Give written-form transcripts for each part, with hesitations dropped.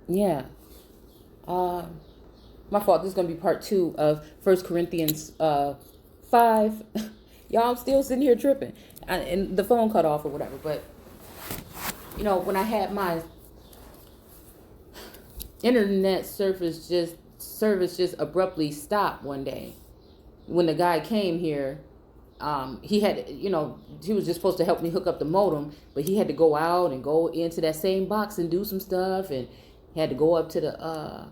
Yeah. Uh, my fault. This is gonna be part 2 of First Corinthians 5. Y'all, I'm still sitting here tripping, and the phone cut off or whatever. But when I had my internet service just abruptly stopped one day when the guy came here. He had, he was just supposed to help me hook up the modem, but he had to go out and go into that same box and do some stuff, and he had to go up to the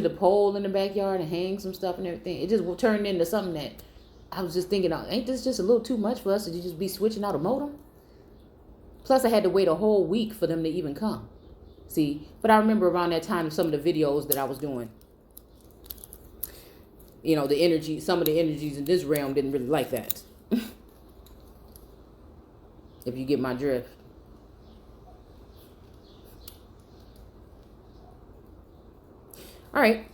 pole in the backyard and hang some stuff and everything. It just turned into something that I was just thinking, ain't this just a little too much for us to just be switching out a modem? Plus, I had to wait a whole week for them to even come. See, but I remember around that time some of the videos that I was doing. The energy, some of the energies in this realm didn't really like that. If you get my drift. All right.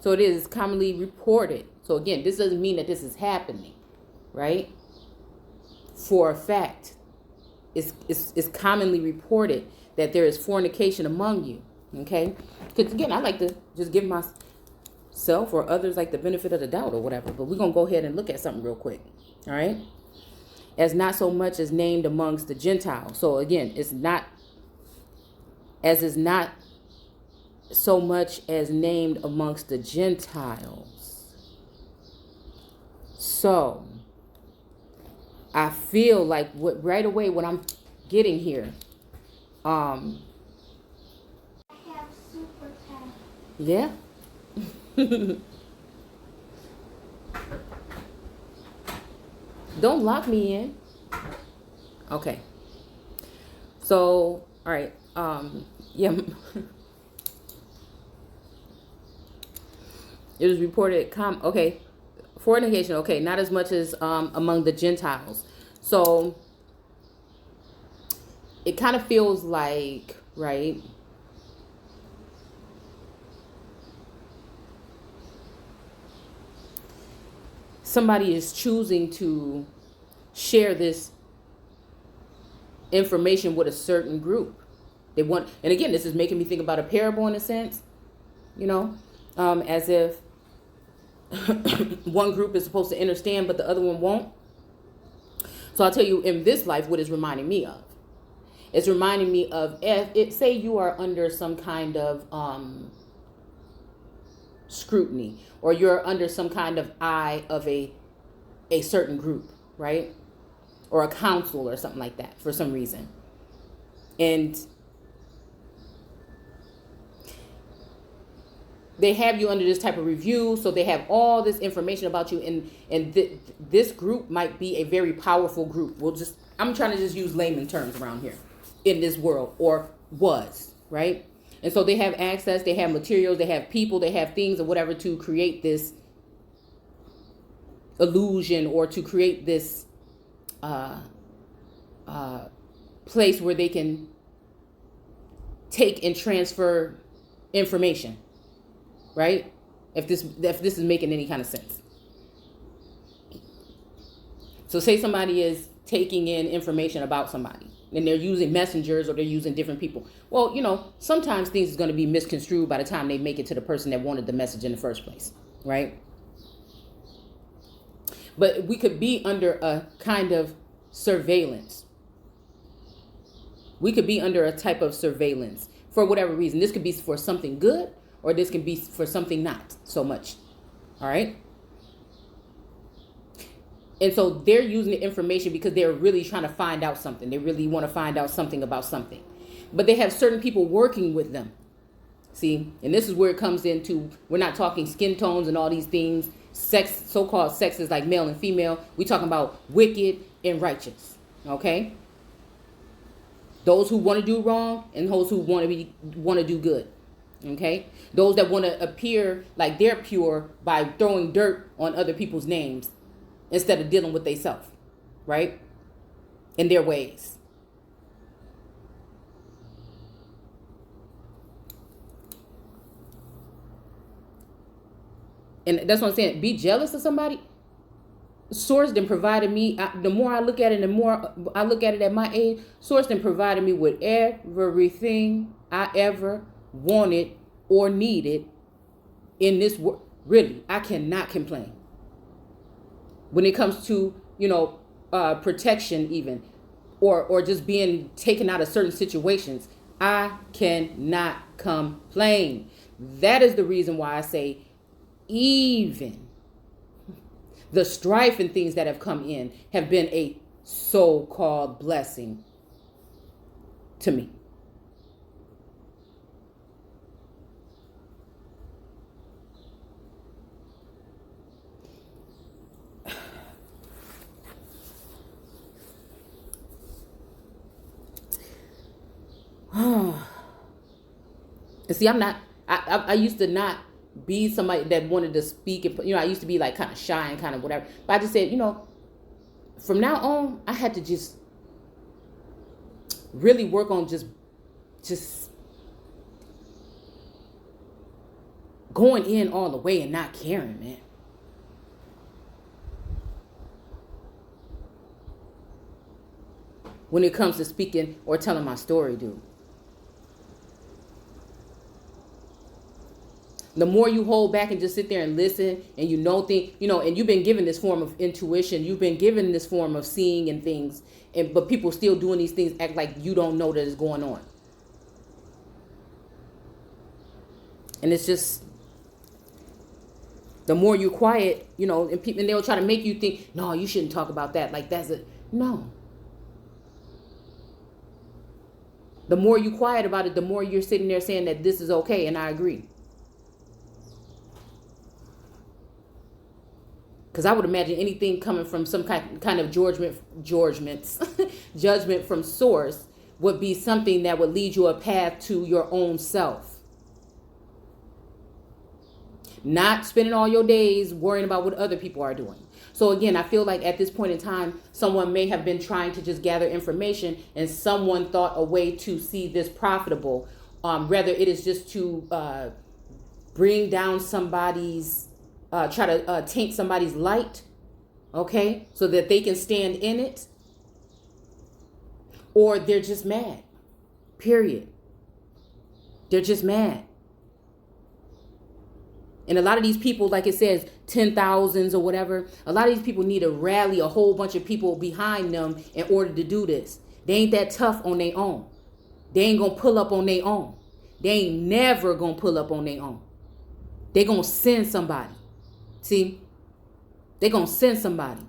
So it is commonly reported. So again, this doesn't mean that this is happening, right? For a fact, it's commonly reported that there is fornication among you. Okay? Because again, I like to just give myself or others like the benefit of the doubt or whatever. But we're going to go ahead and look at something real quick. All right? As not so much as named amongst the Gentiles. So again, it's not so much as named amongst the Gentiles. So I feel like right away what I'm getting here. Yeah. Don't lock me in. Okay. So, all right. Yeah. It was reported, okay, fornication, okay, not as much as among the Gentiles. So it kind of feels like, right, somebody is choosing to share this information with a certain group. They want, and again, this is making me think about a parable in a sense, as if one group is supposed to understand, but the other one won't. So I'll tell you in this life what it's reminding me of. It's reminding me of, say you are under some kind of scrutiny, or you're under some kind of eye of a certain group, right? Or a council or something like that for some reason. And they have you under this type of review, so they have all this information about you, and this group might be a very powerful group. I'm trying to just use layman terms around here in this world, or was, right? And so they have access, they have materials, they have people, they have things or whatever to create this illusion, or to create this place where they can take and transfer information, right? If this is making any kind of sense. So say somebody is taking in information about somebody, and they're using messengers, or they're using different people. Well, sometimes things is going to be misconstrued by the time they make it to the person that wanted the message in the first place, right? But we could be under a kind of surveillance. We could be under a type of surveillance for whatever reason. This could be for something good, or this can be for something not so much. All right? And so they're using the information because they're really trying to find out something. They really want to find out something about something. But they have certain people working with them. See? And this is where it comes into, we're not talking skin tones and all these things. Sex, so-called sex is like male and female. We're talking about wicked and righteous. Okay? Those who want to do wrong and those who want to do good. Okay? Those that want to appear like they're pure by throwing dirt on other people's names instead of dealing with themselves, right? In their ways. And that's what I'm saying. Be jealous of somebody. Source then provided me, the more I look at it, the more I look at it at my age, Source then provided me with everything I ever wanted or needed in this world. Really, I cannot complain. When it comes to, protection even, or just being taken out of certain situations, I cannot complain. That is the reason why I say even the strife and things that have come in have been a so-called blessing to me. And see, I used to not be somebody that wanted to speak. And, I used to be like kind of shy and kind of whatever. But I just said, from now on, I had to just really work on just going in all the way and not caring, man. When it comes to speaking or telling my story, dude. The more you hold back and just sit there and listen, and and you've been given this form of intuition, you've been given this form of seeing and things, but people still doing these things, act like you don't know that it's going on. And it's just, the more you quiet, and they'll try to make you think, no, you shouldn't talk about that. Like no. The more you quiet about it, the more you're sitting there saying that this is okay, and I agree. Because I would imagine anything coming from some kind of judgment from Source would be something that would lead you a path to your own self. Not spending all your days worrying about what other people are doing. So again, I feel like at this point in time, someone may have been trying to just gather information, and someone thought a way to see this profitable. Rather, it is just to bring down somebody's, try to taint somebody's light, okay, so that they can stand in it. Or they're just mad, period. They're just mad. And a lot of these people, like it says, 10,000s or whatever, a lot of these people need to rally a whole bunch of people behind them in order to do this. They ain't that tough on their own. They ain't going to pull up on their own. They ain't never going to pull up on their own. They going to send somebody. See? They going to send somebody.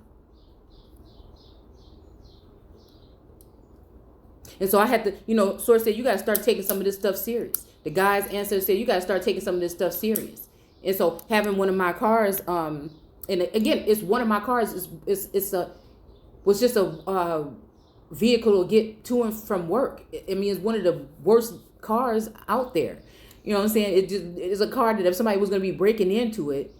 And so I had to, Source said, you got to start taking some of this stuff serious. The guy's answer said, you got to start taking some of this stuff serious. And so having one of my cars, and again, it's one of my cars, was just a vehicle to get to and from work. I mean, it's one of the worst cars out there. You know what I'm saying? It's a car that if somebody was going to be breaking into it,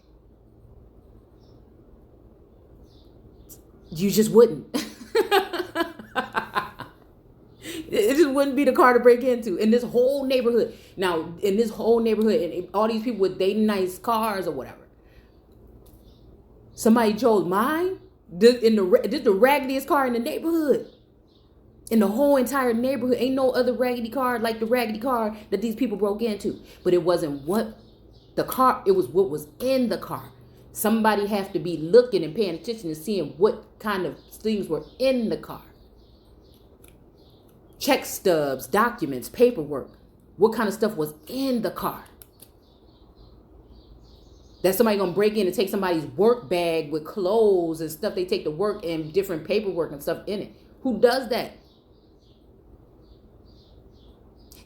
you just wouldn't. It just wouldn't be the car to break into in this whole neighborhood. Now, in this whole neighborhood, and all these people with they nice cars or whatever. Somebody chose mine. This the raggediest car in the neighborhood. In the whole entire neighborhood, ain't no other raggedy car like the raggedy car that these people broke into. But it wasn't what the car. It was what was in the car. Somebody have to be looking and paying attention and seeing what kind of things were in the car. Check stubs, documents, paperwork. What kind of stuff was in the car? That somebody gonna break in and take somebody's work bag with clothes and stuff they take to work and different paperwork and stuff in it. Who does that?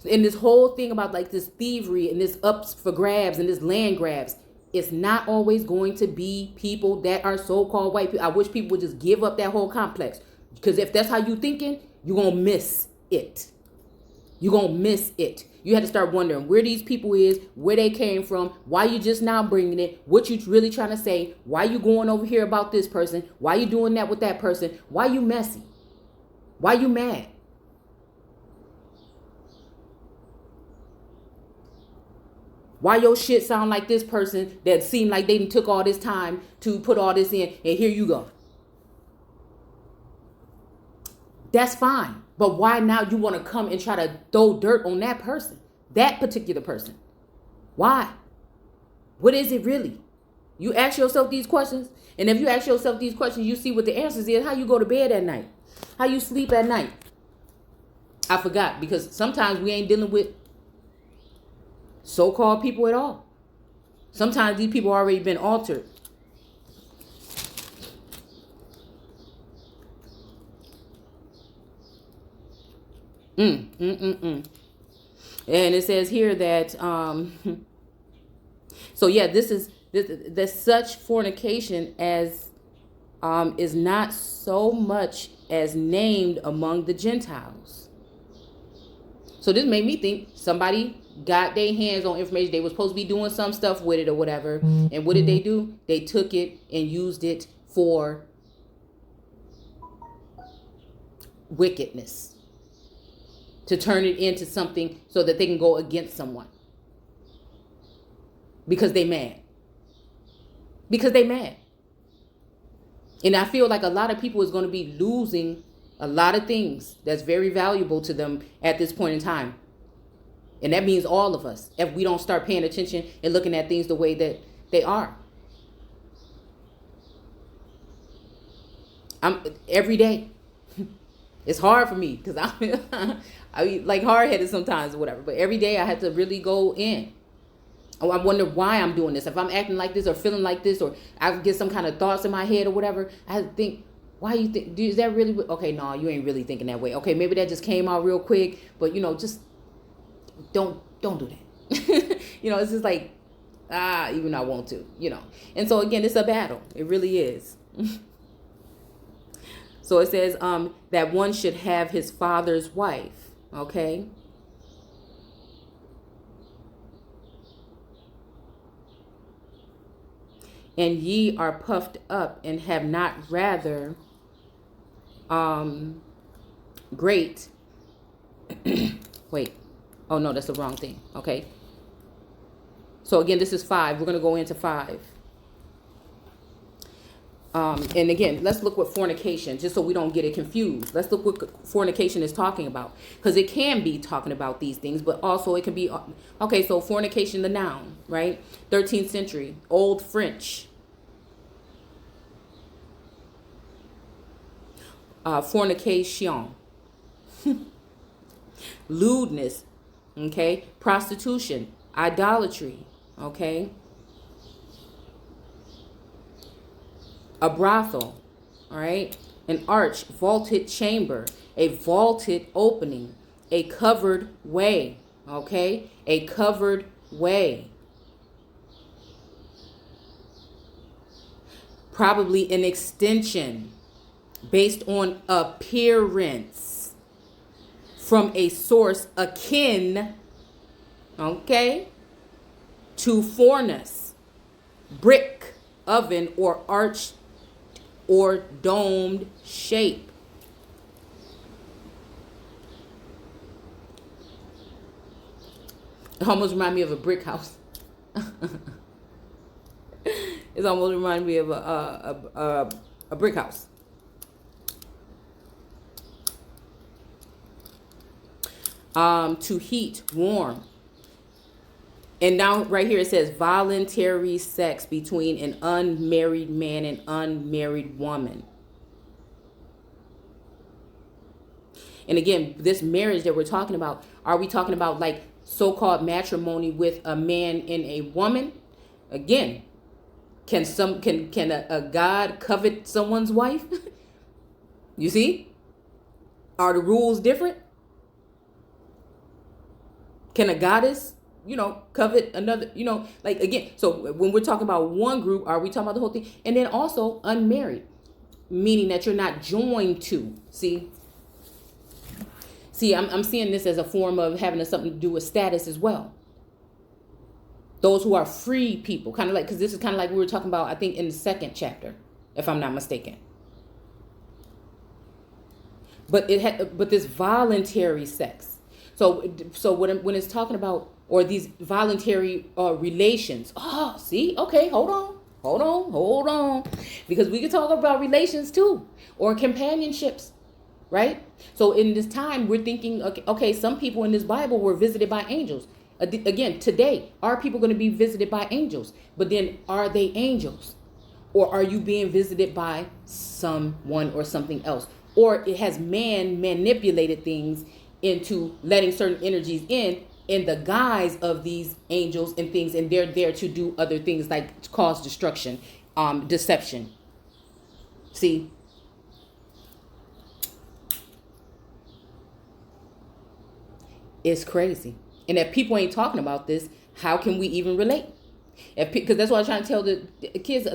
And this whole thing about like this thievery and this ups for grabs and this land grabs, it's not always going to be people that are so-called white people. I wish people would just give up that whole complex. Because if that's how you thinking, you're gonna miss it. You're gonna miss it. You had to start wondering where these people is, where they came from, why you just now bringing it, what you really trying to say, why you going over here about this person, why you doing that with that person, why you messy, why you mad. Why your shit sound like this person that seemed like they took all this time to put all this in, and here you go. That's fine. But why now you want to come and try to throw dirt on that person, that particular person? Why? What is it really? You ask yourself these questions. And if you ask yourself these questions, you see what the answers is, how you go to bed at night, how you sleep at night. I forgot, because sometimes we ain't dealing with so-called people at all. Sometimes these people already been altered. And it says here that so yeah, this such fornication as is not so much as named among the Gentiles. So this made me think somebody got their hands on information. They were supposed to be doing some stuff with it or whatever. And what did they do? They took it and used it for wickedness, to turn it into something so that they can go against someone. Because they mad. Because they mad. And I feel like a lot of people is going to be losing a lot of things that's very valuable to them at this point in time. And that means all of us, if we don't start paying attention and looking at things the way that they are. Every day. It's hard for me because I be like hard-headed sometimes or whatever. But every day I have to really go in. Oh, I wonder why I'm doing this. If I'm acting like this or feeling like this, or I get some kind of thoughts in my head or whatever, I have to think, why you think, is that really, okay, no, you ain't really thinking that way. Okay, maybe that just came out real quick, but just don't do that. It's just like, even I want to, And so again, it's a battle. It really is. So it says that one should have his father's wife, okay? And ye are puffed up and have not rather great. Wait. Oh, no, that's the wrong thing. Okay. So again, this is 5. We're going to go into 5. And again, let's look what fornication, just so we don't get it confused. Let's look what fornication is talking about. Because it can be talking about these things, but also it can be, okay, so fornication, the noun, right? 13th century, Old French. Fornication. Lewdness, okay? Prostitution, idolatry, okay? A brothel, all right? An arch, vaulted chamber, a vaulted opening, a covered way, okay? A covered way. Probably an extension based on appearance from a source akin, okay, to furnace, brick, oven, or arch or domed shape. It almost reminds me of a brick house. It's almost reminding me of a brick house. To heat, warm. And now right here it says voluntary sex between an unmarried man and unmarried woman. And again, this marriage that we're talking about, are we talking about like so-called matrimony with a man and a woman? Again, can a God covet someone's wife? You see? Are the rules different? Can a goddess, covet another, like again, so when we're talking about one group, are we talking about the whole thing? And then also unmarried, meaning that you're not joined to, see, I'm seeing this as a form of having something to do with status as well. Those who are free people, kind of like, because this is kind of like we were talking about, I think in the 2nd chapter, if I'm not mistaken. But but this voluntary sex. So when it's talking about, or these voluntary relations. Oh, see? Okay, hold on. Because we can talk about relations too, or companionships. right? So in this time, we're thinking, okay, some people in this Bible were visited by angels. Again, today, are people going to be visited by angels? But then, are they angels? Or are you being visited by someone or something else? Or it has man manipulated things into letting certain energies in the guise of these angels and things, and they're there to do other things like cause destruction, deception. See? It's crazy. And if people ain't talking about this, how can we even relate? Because that's what I'm trying to tell the kids.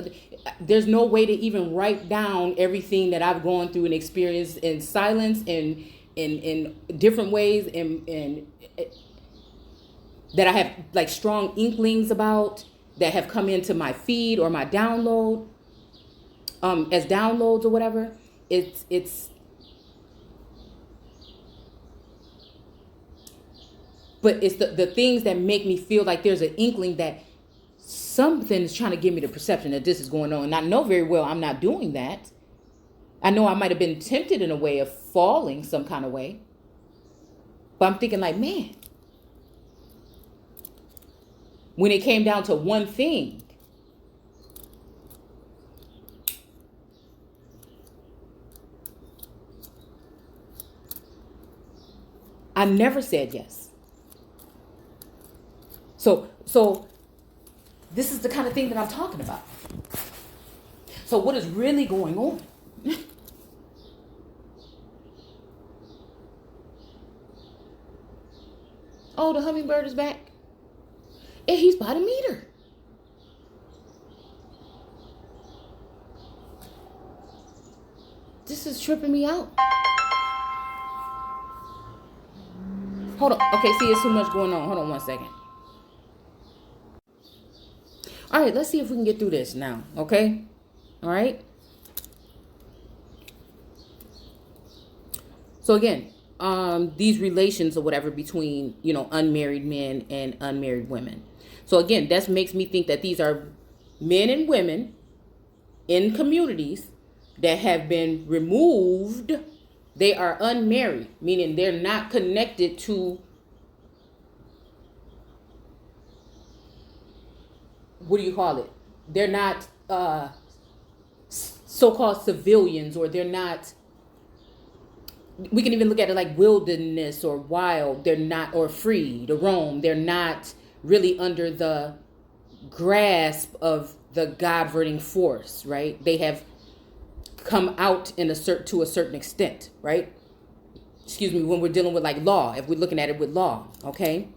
There's no way to even write down everything that I've gone through and experienced in silence and in different ways, and that I have like strong inklings about, that have come into my feed or my download, as downloads or whatever. But it's the things that make me feel like there's an inkling that something is trying to give me the perception that this is going on. And I know very well I'm not doing that. I know I might have been tempted in a way of falling some kind of way. But I'm thinking like, man, when it came down to one thing, I never said yes. So this is the kind of thing that I'm talking about. So what is really going on? Oh, the hummingbird is back. And he's by the meter. This is tripping me out. Hold on. Okay, see, it's too much going on. Hold on 1 second. All right, let's see if we can get through this now. Okay? All right? So again, these relations or whatever between, unmarried men and unmarried women. So again, that makes me think that these are men and women in communities that have been removed. They are unmarried, meaning they're not connected to, what do you call it? They're not so-called civilians, or they're not, we can even look at it like wilderness or wild. They're not, or free to roam. They're not really under the grasp of the governing force, right? They have come out to a certain extent, right? Excuse me, when we're dealing with like law, if we're looking at it with law, okay?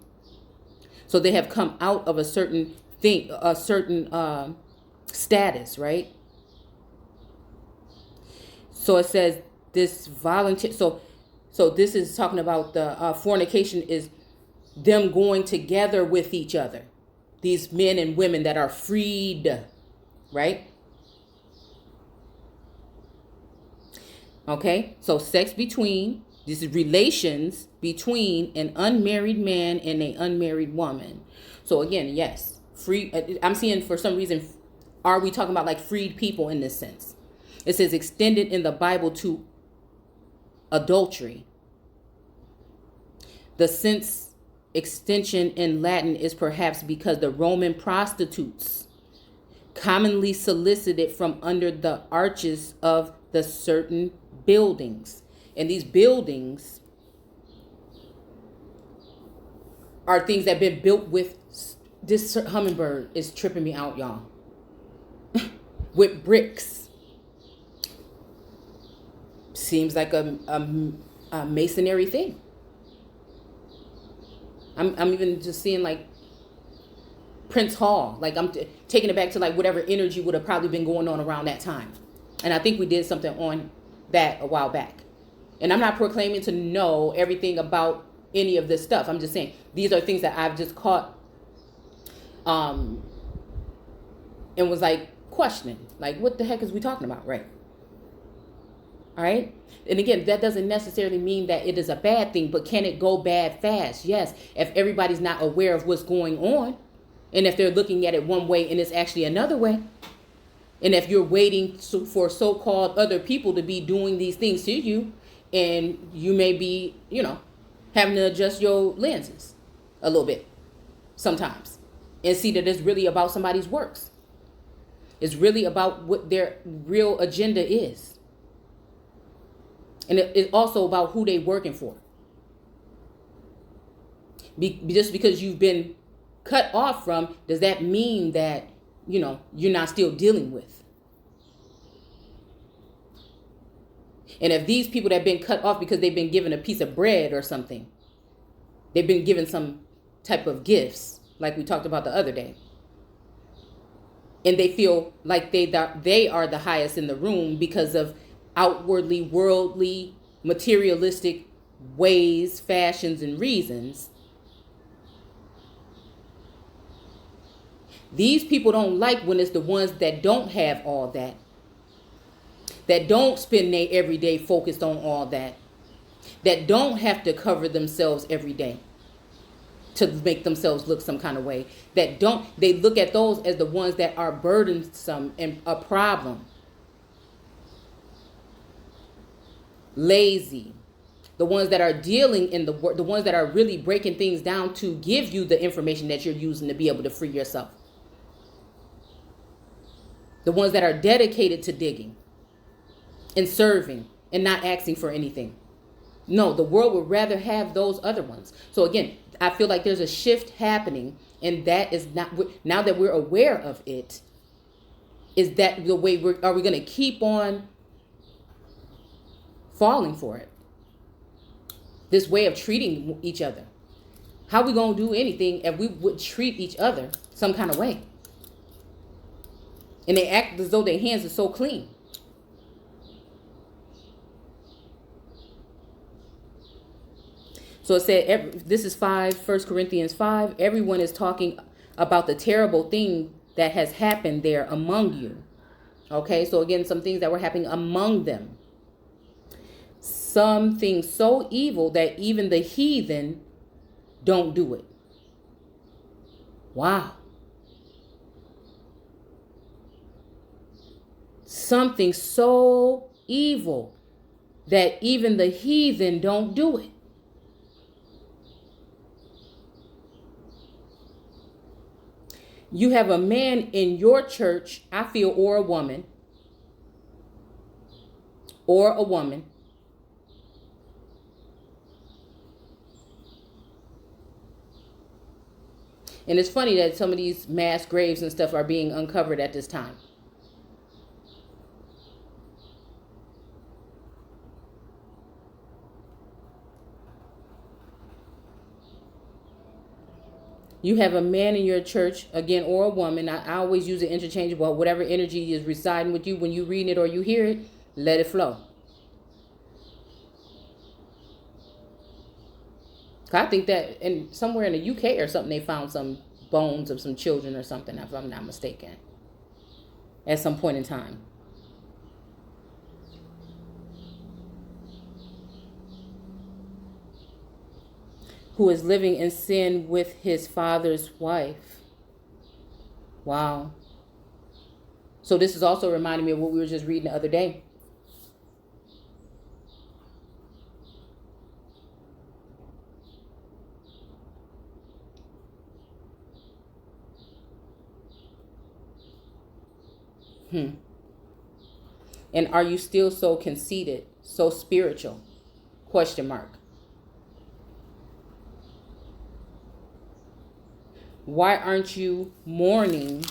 So they have come out of a certain thing, a certain status, right? So it says this volunteer. So this is talking about the fornication is them going together with each other. These men and women that are freed, right? Okay, so sex between, this is relations between an unmarried man and an unmarried woman. So again, yes, free. I'm seeing for some reason, are we talking about like freed people in this sense? It says extended in the Bible to adultery. The sense extension in Latin is perhaps because the Roman prostitutes commonly solicited from under the arches of the certain buildings. And these buildings are things that have been built with, this hummingbird is tripping me out, y'all. With bricks. Seems like a masonry thing. I'm even just seeing like Prince Hall. Like I'm taking it back to like whatever energy would have probably been going on around that time. And I think we did something on that a while back. And I'm not proclaiming to know everything about any of this stuff. I'm just saying these are things that I've just caught and was like questioning. Like, what the heck is we talking about, right? All right. And again, that doesn't necessarily mean that it is a bad thing, but can it go bad fast? Yes. If everybody's not aware of what's going on, and if they're looking at it one way and it's actually another way, and if you're waiting for so-called other people to be doing these things to you, And you may be, having to adjust your lenses a little bit sometimes and see that it's really about somebody's works. It's really about what their real agenda is. And it's also about who they're working for. Just because you've been cut off from, does that mean that, you're not still dealing with? And if these people that have been cut off because they've been given a piece of bread or something, they've been given some type of gifts, like we talked about the other day, and they feel like they are the highest in the room because of outwardly worldly, materialistic ways, fashions, and reasons, these people don't like when it's the ones that don't have all that don't spend their every day focused on all that don't have to cover themselves every day to make themselves look some kind of way, they look at those as the ones that are burdensome and a problem. Lazy. The ones that are dealing in the work, the ones that are really breaking things down to give you the information that you're using to be able to free yourself. The ones that are dedicated to digging and serving and not asking for anything. No, the world would rather have those other ones. So again, I feel like there's a shift happening, and that is not, now that we're aware of it, is that the way are we going to keep on falling for it? This way of treating each other. How are we going to do anything if we would treat each other some kind of way? And they act as though their hands are so clean. So it said, this is 1 Corinthians 5. Everyone is talking about the terrible thing that has happened there among you. Okay, so again, some things that were happening among them. Some things so evil that even the heathen don't do it. Wow. Something so evil that even the heathen don't do it. You have a man in your church, I feel, or a woman, and it's funny that some of these mass graves and stuff are being uncovered at this time. You have a man in your church, again, or a woman. I always use it interchangeable. Whatever energy is residing with you when you reading it or you hear it, let it flow. I think that somewhere in the UK or something, they found some bones of some children or something, if I'm not mistaken, at some point in time. Who is living in sin with his father's wife. Wow. So this is also reminding me of what we were just reading the other day. And are you still so conceited, so spiritual? Question mark. Why aren't you mourning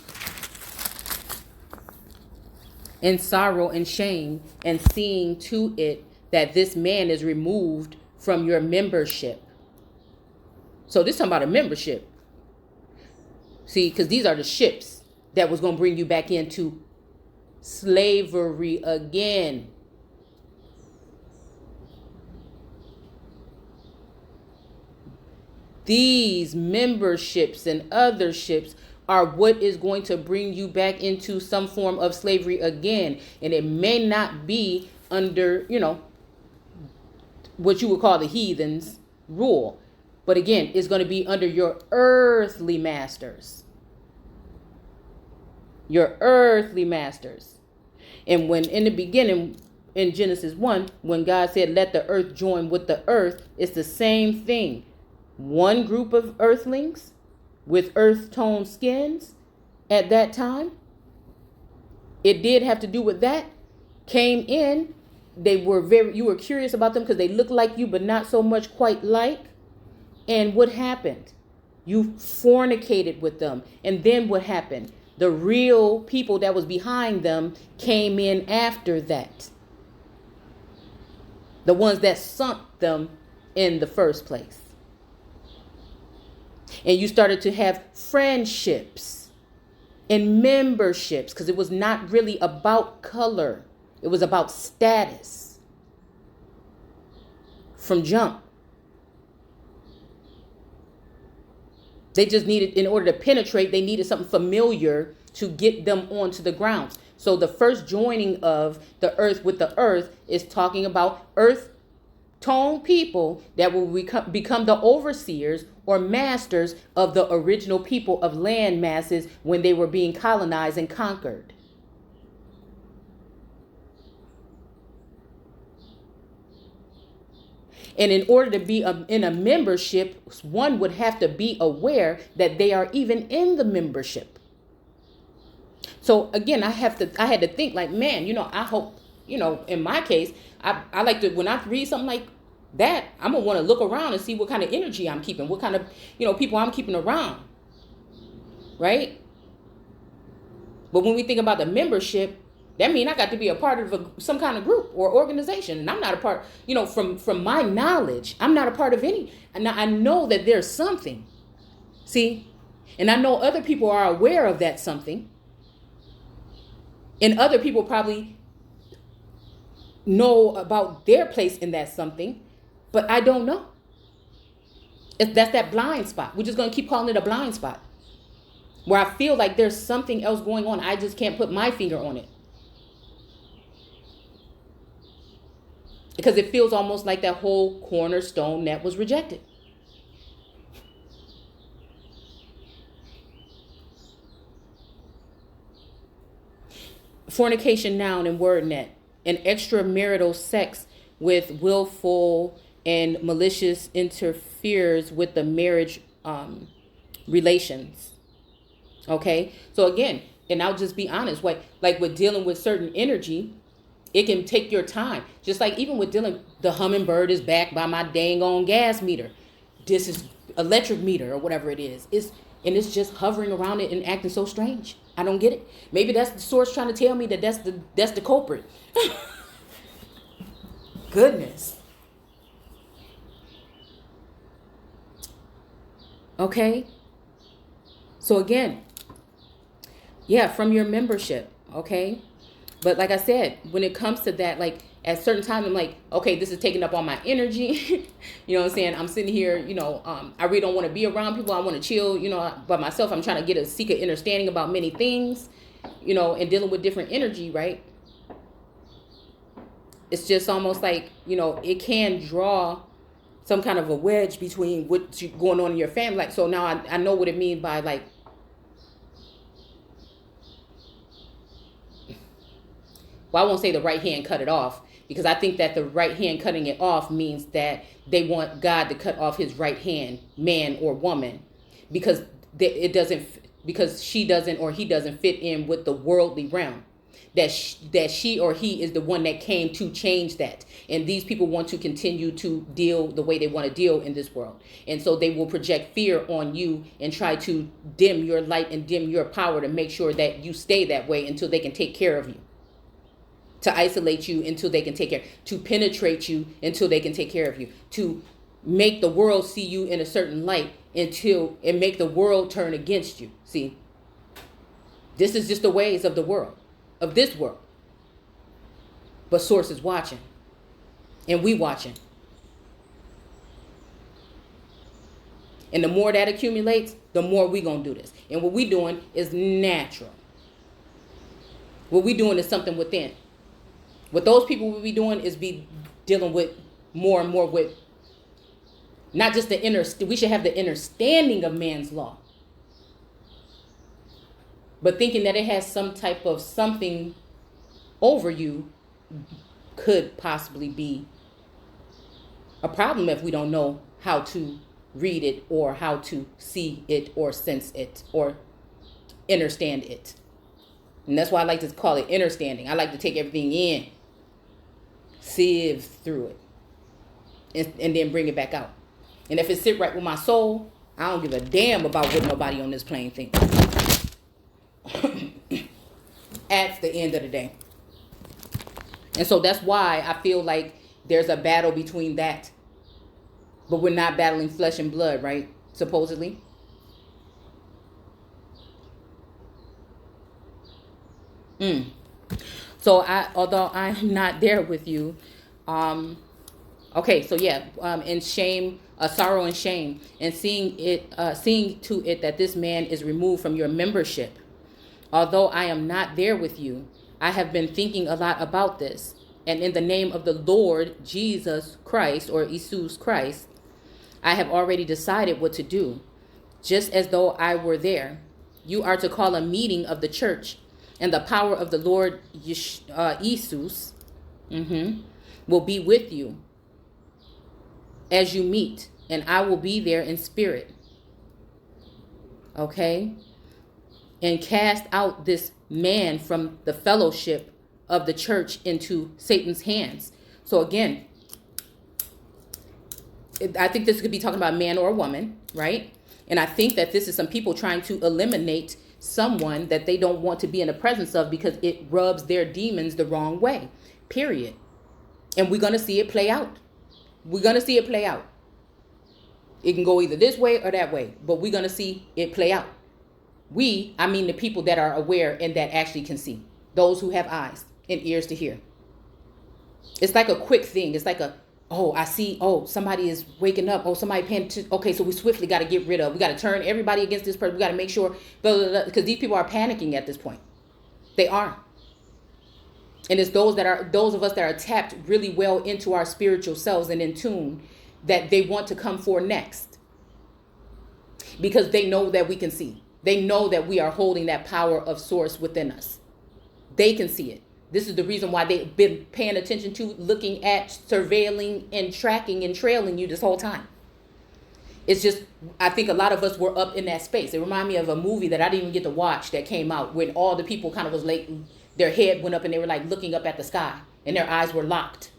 in sorrow and shame and seeing to it that this man is removed from your membership? So this is talking about a membership. See, because these are the ships that was going to bring you back into slavery again. These memberships and other ships are what is going to bring you back into some form of slavery again. And it may not be under, what you would call the heathens' rule. But again, it's going to be under your earthly masters. Your earthly masters. And when in the beginning, in Genesis 1, when God said, let the earth join with the earth, it's the same thing. One group of earthlings with earth tone skins at that time, it did have to do with that, came in. You were curious about them because they looked like you, but not so much quite like. And what happened? You fornicated with them. And then what happened? The real people that was behind them came in after that. The ones that sunk them in the first place. And you started to have friendships and memberships, because it was not really about color. It was about status from jump. They just needed, in order to penetrate, they needed something familiar to get them onto the ground. So the first joining of the earth with the earth is talking about earth tone people that will become the overseers or masters of the original people of land masses when they were being colonized and conquered. And in order to be in a membership, one would have to be aware that they are even in the membership. So again, I had to think like, man, I hope, in my case, I like to, when I read something like that, I'm going to want to look around and see what kind of energy I'm keeping, what kind of, people I'm keeping around. Right? But when we think about the membership, that means I got to be a part of some kind of group or organization. And I'm not a part, from my knowledge, I'm not a part of any. And I know that there's something. See? And I know other people are aware of that something. And other people probably know about their place in that something. But I don't know. That's that blind spot. We're just going to keep calling it a blind spot. Where I feel like there's something else going on. I just can't put my finger on it. Because it feels almost like that whole cornerstone that was rejected. Fornication, noun, and word net. And extramarital sex with willful and malicious interferes with the marriage relations. Okay? So again, and I'll just be honest, like with dealing with certain energy, it can take your time. Just like even with dealing, the hummingbird is backed by my dang on gas meter. This is electric meter or whatever it is. It's just hovering around it and acting so strange. I don't get it. Maybe that's the source trying to tell me that that's the culprit. Goodness. Okay. So again, from your membership. Okay. But like I said, when it comes to that, like at certain times, I'm like, okay, this is taking up all my energy. You know what I'm saying? I'm sitting here, I really don't want to be around people. I want to chill, by myself. I'm trying to seek an understanding about many things, and dealing with different energy, right? It's just almost like, it can draw some kind of a wedge between what's going on in your family. Like, so now I know what it means by like, well, I won't say the right hand cut it off, because I think that the right hand cutting it off means that they want God to cut off his right hand, man or woman, because because she doesn't or he doesn't fit in with the worldly realm. That she or he is the one that came to change that. And these people want to continue to deal the way they want to deal in this world. And so they will project fear on you and try to dim your light and dim your power to make sure that you stay that way until they can take care of you. To isolate you until they can take care, to penetrate you until they can take care of you, to make the world see you in a certain light and make the world turn against you. See, this is just the ways of the world, of this world. But Source is watching, and we watching. And the more that accumulates, the more we gonna do this. And what we doing is natural. What we doing is something within. What those people will be doing is be dealing with more and more with not just we should have the understanding of man's law, but thinking that it has some type of something over you could possibly be a problem if we don't know how to read it or how to see it or sense it or understand it. And that's why I like to call it understanding. I like to take everything in, sieve through it, and then bring it back out. And if it sit right with my soul, I don't give a damn about what nobody on this plane thinks. At the end of the day. And so that's why I feel like there's a battle between that. But we're not battling flesh and blood, right? Supposedly. So although I'm not there with you, okay, so yeah, in shame, sorrow and shame, and seeing to it that this man is removed from your membership. Although I am not there with you, I have been thinking a lot about this. And in the name of the Lord Jesus Christ, or Jesus Christ, I have already decided what to do. Just as though I were there, you are to call a meeting of the church, and the power of the Lord Jesus will be with you as you meet, and I will be there in spirit. Okay? And cast out this man from the fellowship of the church into Satan's hands. So again, I think this could be talking about a man or a woman, right? And I think that this is some people trying to eliminate someone that they don't want to be in the presence of because it rubs their demons the wrong way, period. And we're going to see it play out. We're going to see it play out. It can go either this way or that way, but we're going to see it play out. I mean the people that are aware and that actually can see. Those who have eyes and ears to hear. It's like a quick thing. It's like I see, somebody is waking up. Somebody paying attention. Okay, so we swiftly got to get rid of. We got to turn everybody against this person. We got to make sure, because these people are panicking at this point. They are. And it's those of us that are tapped really well into our spiritual selves and in tune that they want to come for next. Because they know that we can see. They know that we are holding that power of source within us. They can see it. This is the reason why they've been paying attention to, looking at, surveilling, and tracking and trailing you this whole time. It's just, I think a lot of us were up in that space. It reminded me of a movie that I didn't even get to watch that came out when all the people kind of was like, their head went up and they were like looking up at the sky and their eyes were locked.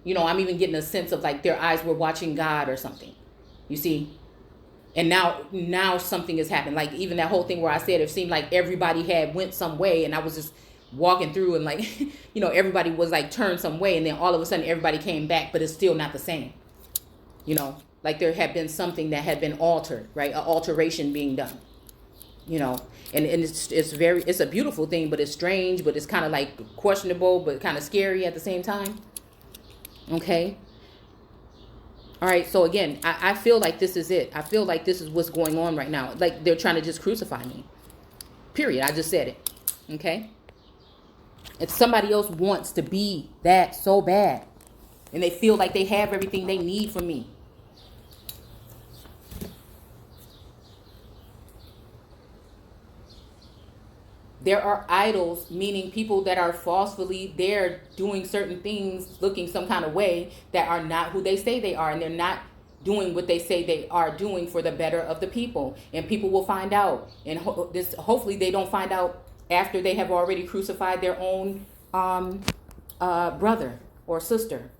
I'm even getting a sense of like their eyes were watching God or something. You see? And now something has happened. Like even that whole thing where I said it seemed like everybody had went some way and I was just walking through and like, everybody was like turned some way and then all of a sudden everybody came back, but it's still not the same. Like there had been something that had been altered, right? An alteration being done, and it's a beautiful thing, but it's strange, but it's kind of like questionable, but kind of scary at the same time. Okay. All right, so again, I feel like this is it. I feel like this is what's going on right now. Like they're trying to just crucify me. Period. I just said it. Okay? If somebody else wants to be that so bad, and they feel like they have everything they need from me. There are idols, meaning people that are falsely there doing certain things, looking some kind of way, that are not who they say they are. And they're not doing what they say they are doing for the better of the people. And people will find out. And hopefully they don't find out after they have already crucified their own brother or sister.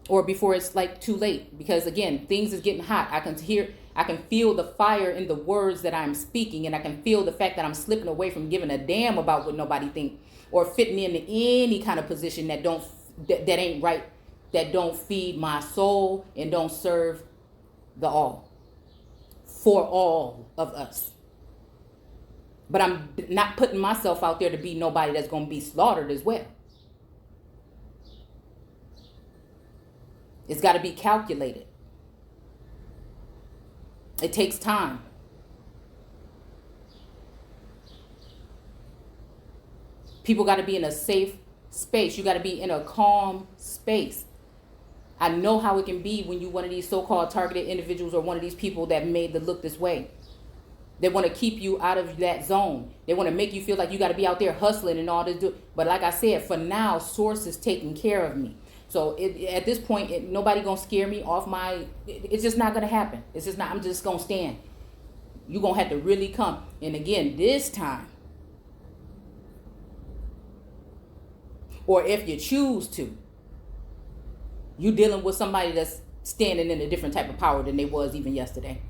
Or before it's like too late. Because again, things is getting hot. I can feel the fire in the words that I'm speaking, and I can feel the fact that I'm slipping away from giving a damn about what nobody think, or fitting into any kind of position that ain't right, that don't feed my soul and don't serve the all for all of us. But I'm not putting myself out there to be nobody that's going to be slaughtered as well. It's got to be calculated. It takes time. People got to be in a safe space. You got to be in a calm space. I know how it can be when you're one of these so-called targeted individuals or one of these people that made the look this way. They want to keep you out of that zone. They want to make you feel like you got to be out there hustling and all this. But like I said, for now, Source is taking care of me. So at this point, nobody going to scare me off my... It's just not going to happen. It's just not. I'm just going to stand. You're going to have to really come. And again, this time, or if you choose to, you dealing with somebody that's standing in a different type of power than they was even yesterday.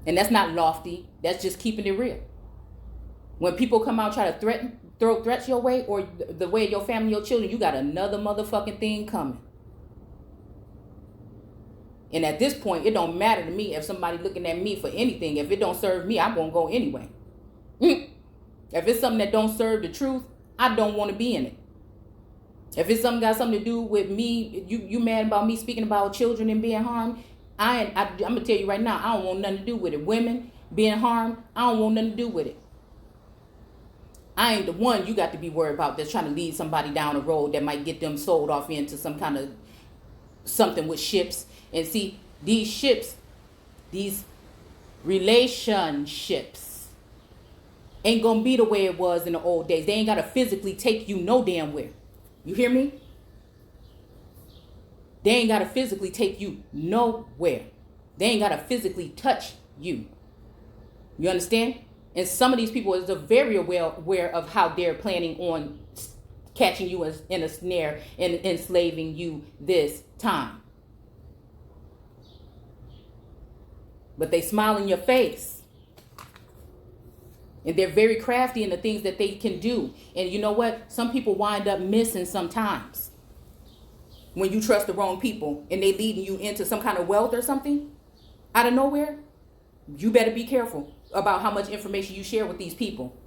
And that's not lofty. That's just keeping it real. When people come out try to throw threats your way, or the way of your family, your children, you got another motherfucking thing coming. And at this point, it don't matter to me if somebody looking at me for anything. If it don't serve me, I'm gonna go anyway. If it's something that don't serve the truth, I don't want to be in it. If it's something got something to do with me, you mad about me speaking about children and being harmed, I'm gonna tell you right now, I don't want nothing to do with it. Women being harmed, I don't want nothing to do with it. I ain't the one you got to be worried about that's trying to lead somebody down a road that might get them sold off into some kind of something with ships. And see, these ships, these relationships ain't gonna be the way it was in the old days. They ain't gotta physically take you no damn where. You hear me? They ain't gotta physically take you nowhere. They ain't gotta physically touch you. You understand? And some of these people is very aware of how they're planning on catching you in a snare and enslaving you this time. But they smile in your face. And they're very crafty in the things that they can do. And you know what? Some people wind up missing sometimes. When you trust the wrong people and they leading you into some kind of wealth or something out of nowhere, you better be careful about how much information you share with these people.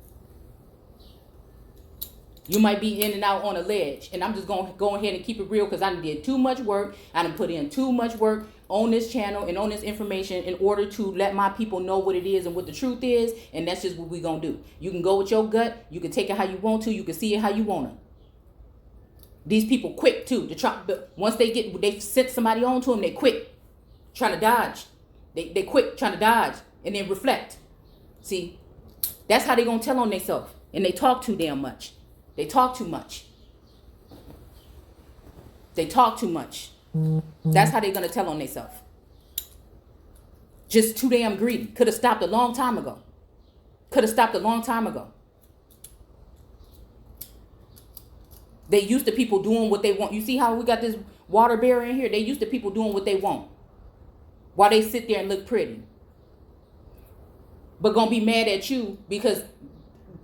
You might be in and out on a ledge. And I'm just going to go ahead and keep it real because I did too much work. I done put in too much work on this channel and on this information in order to let my people know what it is and what the truth is. And that's just what we're going to do. You can go with your gut. You can take it how you want to. You can see it how you want to. These people quick too. Once they sent somebody on to them, they quick trying to dodge. They quick trying to dodge and then reflect. See, that's how they going to tell on themselves. And they talk too damn much. They talk too much. They talk too much. That's how they're going to tell on themselves. Just too damn greedy. Could have stopped a long time ago. Could have stopped a long time ago. They used to people doing what they want. You see how we got this water barrier in here? They used to people doing what they want. While they sit there and look pretty. But gonna be mad at you because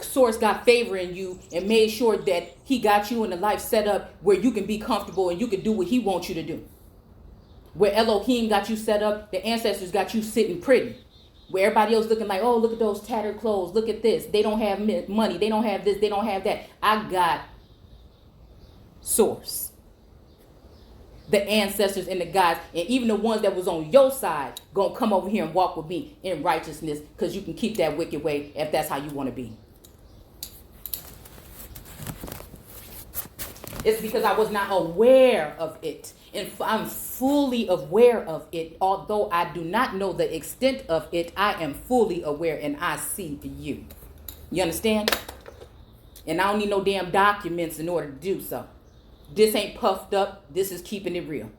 Source got favor in you and made sure that he got you in a life set up where you can be comfortable and you can do what he wants you to do. Where Elohim got you set up, the ancestors got you sitting pretty. Where everybody else looking like, oh, look at those tattered clothes. Look at this. They don't have money. They don't have this. They don't have that. I got Source. The ancestors and the gods, and even the ones that was on your side, gonna come over here and walk with me in righteousness because you can keep that wicked way if that's how you want to be. It's because I was not aware of it. And I'm fully aware of it. Although I do not know the extent of it, I am fully aware and I see you. You understand? And I don't need no damn documents in order to do so. This ain't puffed up. This is keeping it real.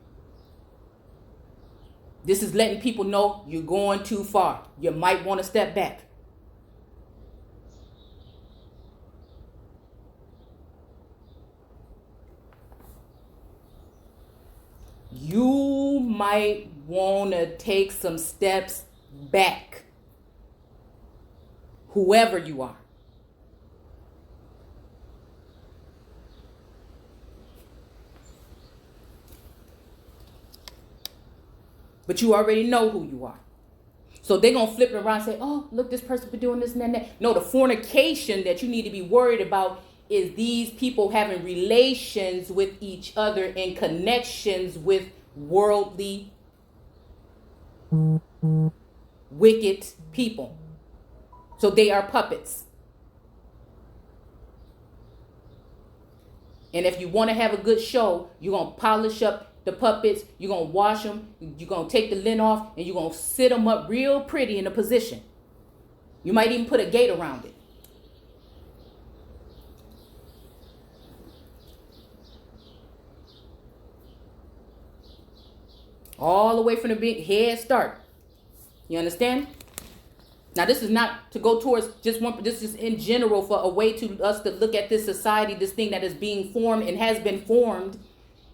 This is letting people know you're going too far. You might want to step back. You might want to take some steps back. Whoever you are. But you already know who you are. So they're going to flip it around and say, oh, look, this person been doing this and that. No, the fornication that you need to be worried about is these people having relations with each other and connections with worldly, wicked people. So they are puppets. And if you want to have a good show, you're going to polish up the puppets, you're going to wash them, you're going to take the lint off, and you're going to sit them up real pretty in a position. You might even put a gate around it. All the way from the big head start. You understand? Now, this is not to go towards just one, this is in general for a way to us to look at this society, this thing that is being formed and has been formed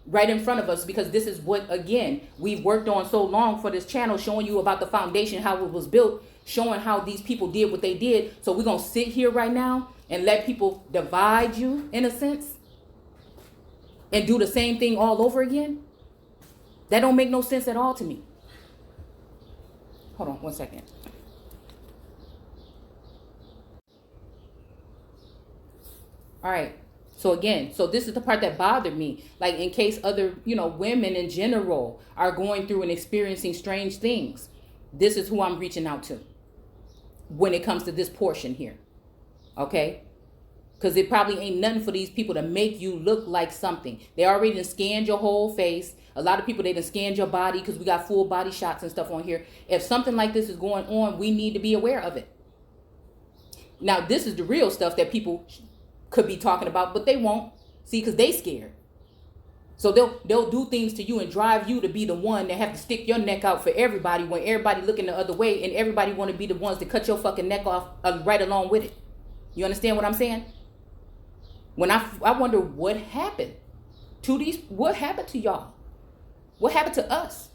right in front of us, because this is what, again, we've worked on so long for this channel, showing you about the foundation, how it was built, showing how these people did what they did. So we're going to sit here right now and let people divide you, in a sense, and do the same thing all over again? That don't make no sense at all to me. Hold on one second. All right. So again, so this is the part that bothered me. Like, in case other, women in general are going through and experiencing strange things, this is who I'm reaching out to when it comes to this portion here. Okay? Because it probably ain't nothing for these people to make you look like something. They already done scanned your whole face. A lot of people, they done scanned your body, because we got full body shots and stuff on here. If something like this is going on, we need to be aware of it. Now, this is the real stuff that people could be talking about, but they won't. See, because they scared. So they'll do things to you and drive you to be the one that have to stick your neck out for everybody, when everybody looking the other way, and everybody want to be the ones to cut your fucking neck off right along with it. You understand what I'm saying? When I wonder what happened to these, what happened to y'all? What happened to us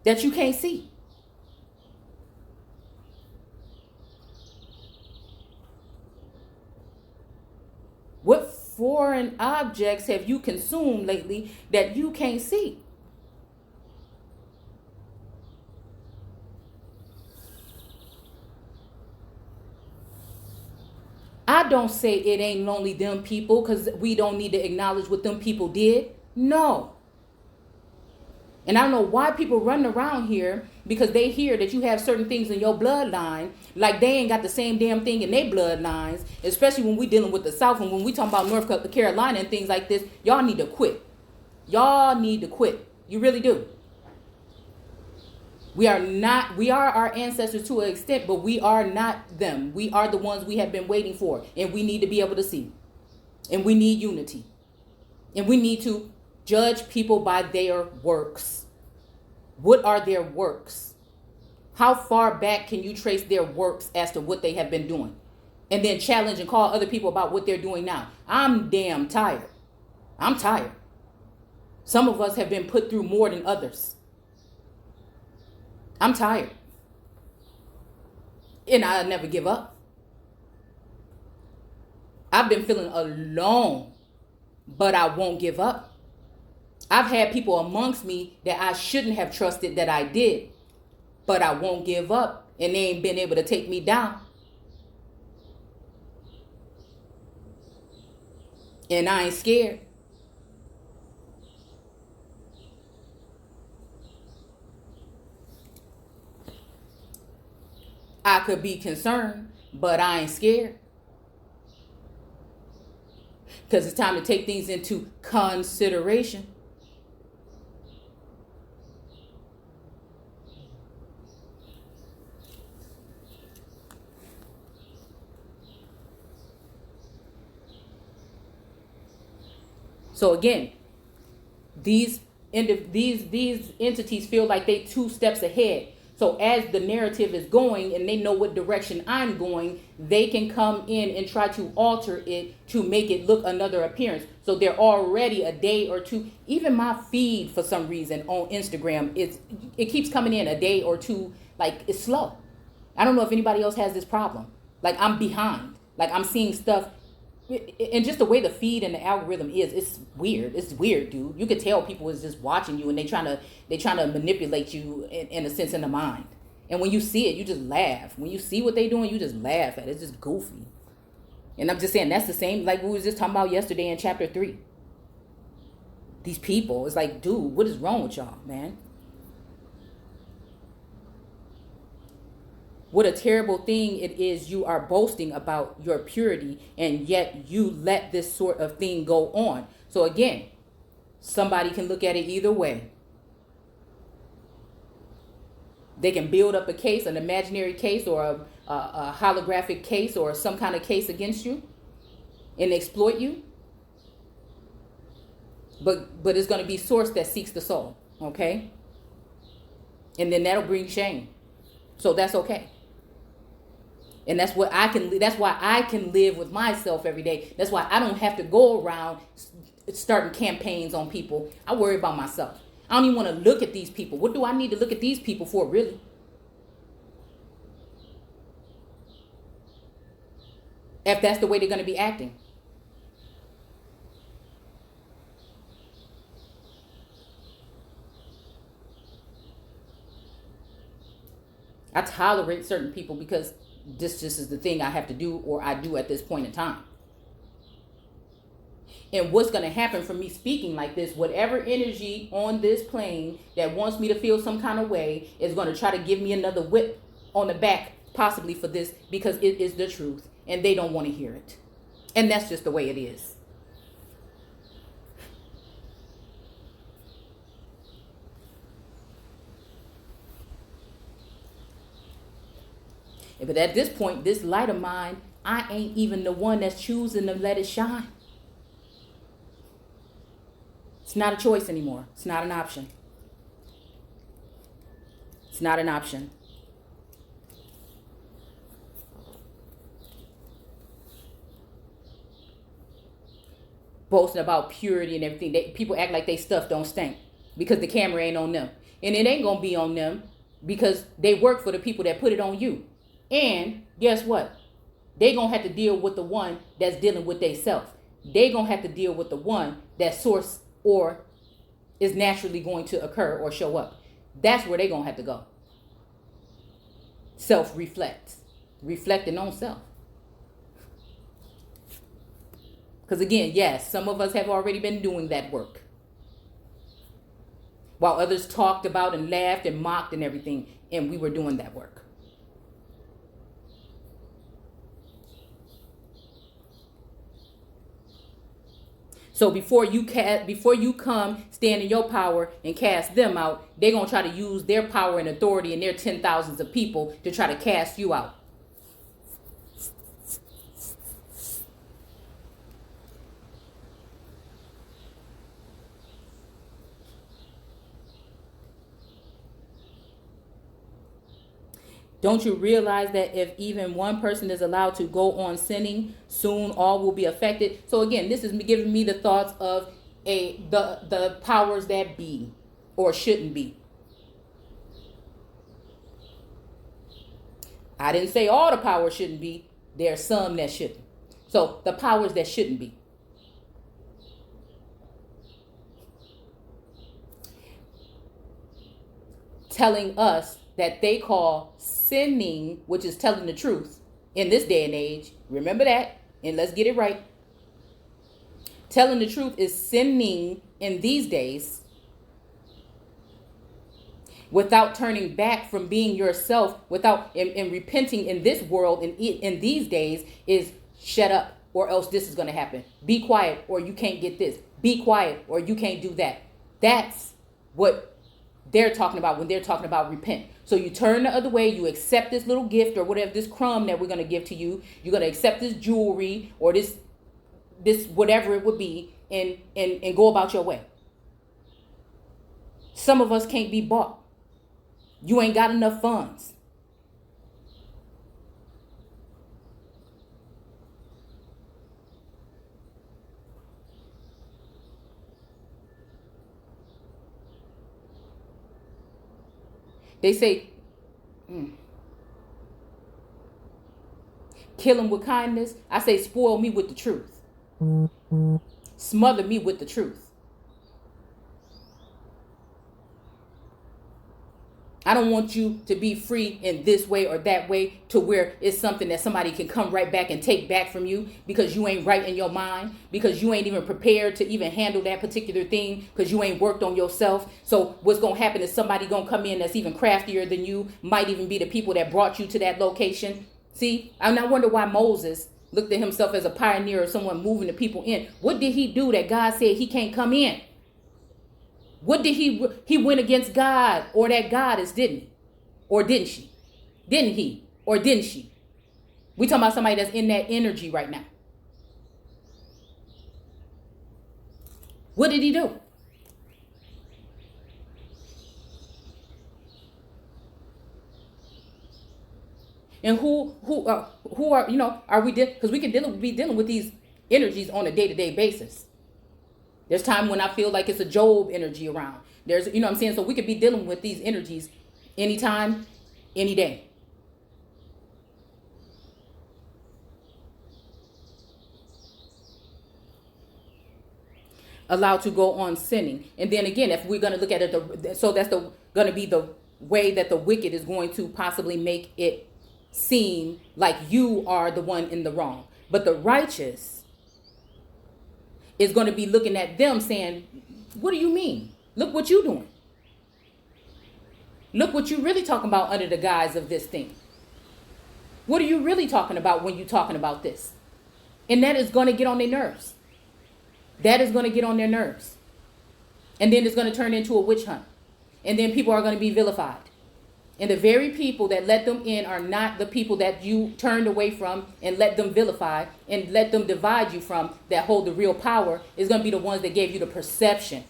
that you can't see? What foreign objects have you consumed lately that you can't see? I don't say it ain't only them people, because we don't need to acknowledge what them people did. No. And I don't know why people running around here, because they hear that you have certain things in your bloodline, like they ain't got the same damn thing in their bloodlines, especially when we dealing with the South, and when we talking about North Carolina and things like this. Y'all need to quit. Y'all need to quit. You really do. We are our ancestors to an extent, but we are not them. We are the ones we have been waiting for, and we need to be able to see. And we need unity. And we need to judge people by their works. What are their works? How far back can you trace their works as to what they have been doing? And then challenge and call other people about what they're doing now. I'm damn tired. I'm tired. Some of us have been put through more than others. I'm tired. And I'll never give up. I've been feeling alone, but I won't give up. I've had people amongst me that I shouldn't have trusted that I did, but I won't give up, and they ain't been able to take me down. And I ain't scared. I could be concerned, but I ain't scared. Because it's time to take things into consideration. So again, these entities feel like they 2 steps ahead. So as the narrative is going and they know what direction I'm going, they can come in and try to alter it to make it look another appearance. So they're already a day or two. Even my feed, for some reason, on Instagram, it keeps coming in a day or two. Like, it's slow. I don't know if anybody else has this problem. Like, I'm behind. Like, I'm seeing stuff. And just the way the feed and the algorithm is, it's weird. It's weird, dude. You could tell people is just watching you and they trying to manipulate you in a sense in the mind. And when you see it, you just laugh. When you see what they doing, you just laugh at it. It's just goofy. And I'm just saying that's the same like we was just talking about yesterday in chapter 3. These people, it's like, dude, what is wrong with y'all, man? What a terrible thing it is you are boasting about your purity, and yet you let this sort of thing go on. So again, Somebody can look at it either way. They can build up a case, an imaginary case, or a holographic case, or some kind of case against you and exploit you. But it's going to be source that seeks the soul, okay? And then that'll bring shame. So that's okay. And that's why I can live with myself every day. That's why I don't have to go around starting campaigns on people. I worry about myself. I don't even want to look at these people. What do I need to look at these people for, really? If that's the way they're going to be acting. I tolerate certain people because this just is the thing I have to do, or I do at this point in time. And what's going to happen from me speaking like this, whatever energy on this plane that wants me to feel some kind of way is going to try to give me another whip on the back, possibly for this, because it is the truth and they don't want to hear it. And that's just the way it is. But at this point, this light of mine, I ain't even the one that's choosing to let it shine. It's not a choice anymore. It's not an option. It's not an option. Boasting about purity and everything. People act like they stuff don't stink because the camera ain't on them. And it ain't going to be on them because they work for the people that put it on you. And guess what? They going to have to deal with the one that's dealing with they self. They going to have to deal with the one that source or is naturally going to occur or show up. That's where they going to have to go. Self-reflect. Reflecting on self. Because again, yes, some of us have already been doing that work. While others talked about and laughed and mocked and everything, and we were doing that work. So before you come stand in your power and cast them out, they're going to try to use their power and authority and their 10,000s of people to try to cast you out. Don't you realize that if even one person is allowed to go on sinning, soon all will be affected? So again, this is giving me the thoughts of the powers that be or shouldn't be. I didn't say all the powers shouldn't be. There are some that shouldn't. So the powers that shouldn't be. Telling us that they call sinning, which is telling the truth in this day and age. Remember that, and let's get it right. Telling the truth is sinning in these days without turning back from being yourself, without and repenting in this world in these days is shut up or else this is going to happen. Be quiet or you can't get this. Be quiet or you can't do that. That's what they're talking about when they're talking about repent. So you turn the other way, you accept this little gift or whatever, this crumb that we're going to give to you. You're going to accept this jewelry or this whatever it would be and go about your way. Some of us can't be bought. You ain't got enough funds. They say, kill him with kindness. I say, spoil me with the truth. Smother me with the truth. I don't want you to be free in this way or that way to where it's something that somebody can come right back and take back from you because you ain't right in your mind, because you ain't even prepared to even handle that particular thing, because you ain't worked on yourself. So what's going to happen is somebody going to come in that's even craftier than you, might even be the people that brought you to that location. See, and I wonder why Moses looked at himself as a pioneer or someone moving the people in. What did he do that God said he can't come in? What did he went against God or that goddess, didn't he? Or didn't she? Didn't he? Or didn't she? We talking about somebody that's in that energy right now. What did he do? And who are, are we because we can be dealing with these energies on a day-to-day basis. There's time when I feel like it's a Job energy around. There's, what I'm saying? So we could be dealing with these energies anytime, any day. Allowed to go on sinning. And then again, if we're going to look at it, so that's going to be the way that the wicked is going to possibly make it seem like you are the one in the wrong. But the righteous is going to be looking at them saying, what do you mean? Look what you're doing. Look what you're really talking about under the guise of this thing. What are you really talking about when you're talking about this? And that is going to get on their nerves. That is going to get on their nerves. And then it's going to turn into a witch hunt. And then people are going to be vilified. And the very people that let them in are not the people that you turned away from and let them vilify and let them divide you from, that hold the real power. Is going to be the ones that gave you the perception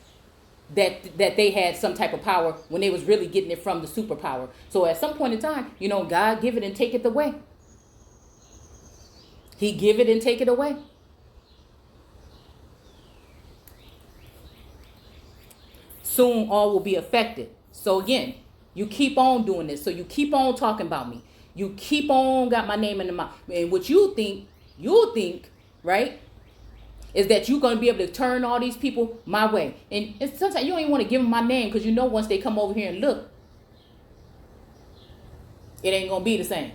that they had some type of power when they was really getting it from the superpower. So at some point in time, God give it and take it away. He give it and take it away. Soon all will be affected. So again, you keep on doing this. So you keep on talking about me. You keep on got my name in the mouth. And what you'll think, right, is that you're going to be able to turn all these people my way. And sometimes you don't even want to give them my name, because once they come over here and look, it ain't going to be the same.